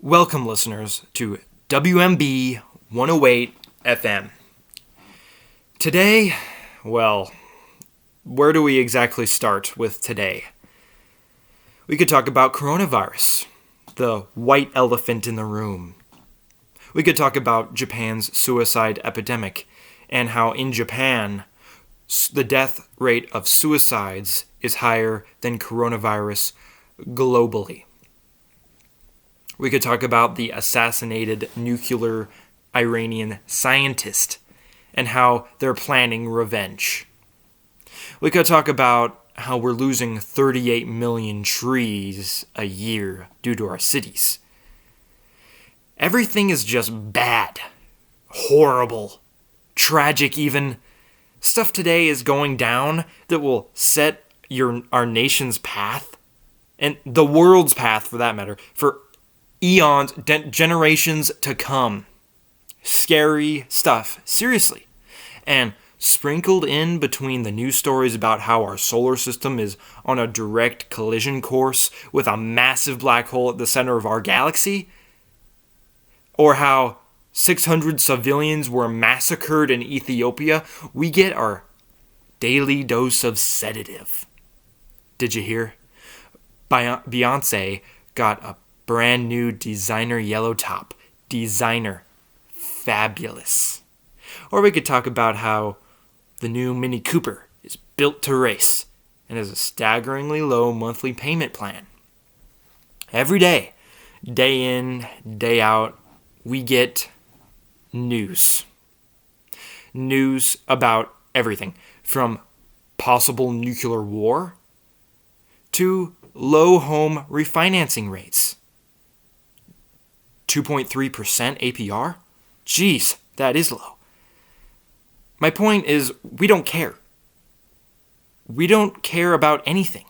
Welcome, listeners, to WMB 108 FM. Today, well, where do we exactly start with today? We could talk about coronavirus, the white elephant in the room. We could talk about Japan's suicide epidemic and how in Japan, the death rate of suicides is higher than coronavirus globally. We could talk about the assassinated nuclear Iranian scientist and how they're planning revenge. We could talk about how we're losing 38 million trees a year due to our cities. Everything is just bad, horrible, tragic even. Stuff today is going down that will set our nation's path, and the world's path for that matter, for eons, generations to come. Scary stuff, seriously. And sprinkled in between the news stories about how our solar system is on a direct collision course with a massive black hole at the center of our galaxy, or how 600 civilians were massacred in Ethiopia, we get our daily dose of sedative. Did you hear? Beyonce got a brand new designer yellow top. Designer. Fabulous. Or we could talk about how the new Mini Cooper is built to race and has a staggeringly low monthly payment plan. Every day, day in, day out, we get news. News about everything from possible nuclear war to low home refinancing rates. 2.3% APR? Jeez, that is low. My point is, we don't care. We don't care about anything.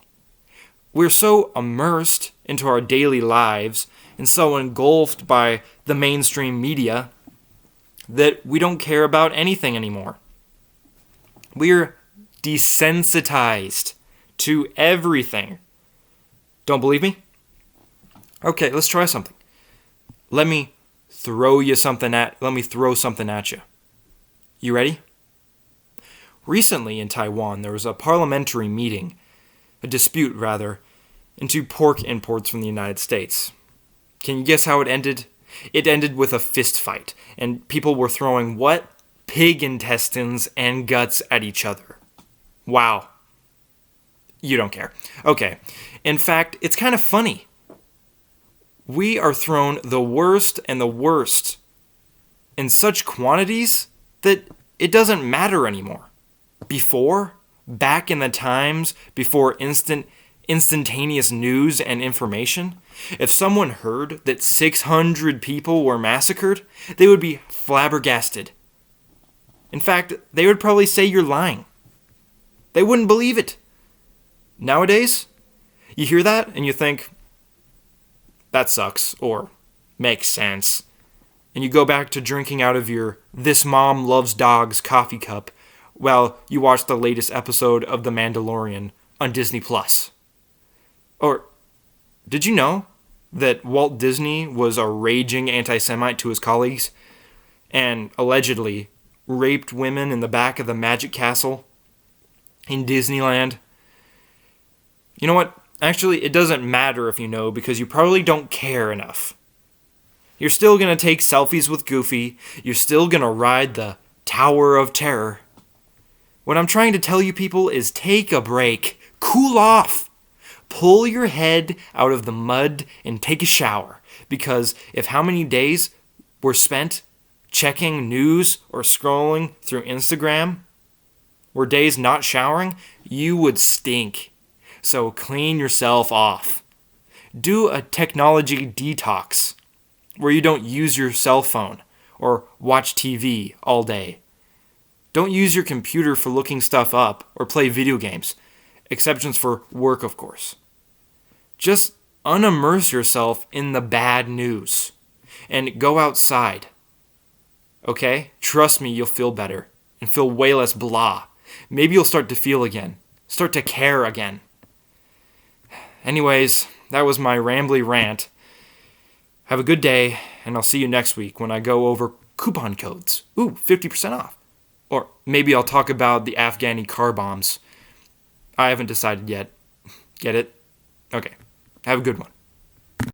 We're so immersed into our daily lives and so engulfed by the mainstream media that we don't care about anything anymore. We're desensitized to everything. Don't believe me? Okay, let's try something. Let me throw something at you. You ready? Recently in Taiwan, there was a parliamentary meeting, a dispute rather, into pork imports from the United States. Can you guess how it ended? It ended with a fist fight, and people were throwing what? Pig intestines and guts at each other. Wow. You don't care. Okay. In fact, it's kind of funny. We are thrown the worst and the worst in such quantities that it doesn't matter anymore. Before, back in the times before instantaneous news and information, if someone heard that 600 people were massacred, they would be flabbergasted. In fact, they would probably say you're lying. They wouldn't believe it. Nowadays, you hear that and you think, that sucks, or makes sense. And you go back to drinking out of your This Mom Loves Dogs coffee cup while you watch the latest episode of The Mandalorian on Disney+. Or, did you know that Walt Disney was a raging anti-Semite to his colleagues and allegedly raped women in the back of the Magic Castle in Disneyland? You know what? Actually, it doesn't matter if you know, because you probably don't care enough. You're still going to take selfies with Goofy. You're still going to ride the Tower of Terror. What I'm trying to tell you people is take a break. Cool off. Pull your head out of the mud and take a shower. Because if how many days were spent checking news or scrolling through Instagram were days not showering, you would stink. So clean yourself off. Do a technology detox where you don't use your cell phone or watch TV all day. Don't use your computer for looking stuff up or play video games. Exceptions for work, of course. Just unimmerse yourself in the bad news and go outside. Okay? Trust me, you'll feel better and feel way less blah. Maybe you'll start to feel again. Start to care again. Anyways, that was my rambly rant. Have a good day, and I'll see you next week when I go over coupon codes. Ooh, 50% off. Or maybe I'll talk about the Afghani car bombs. I haven't decided yet. Get it? Okay. Have a good one.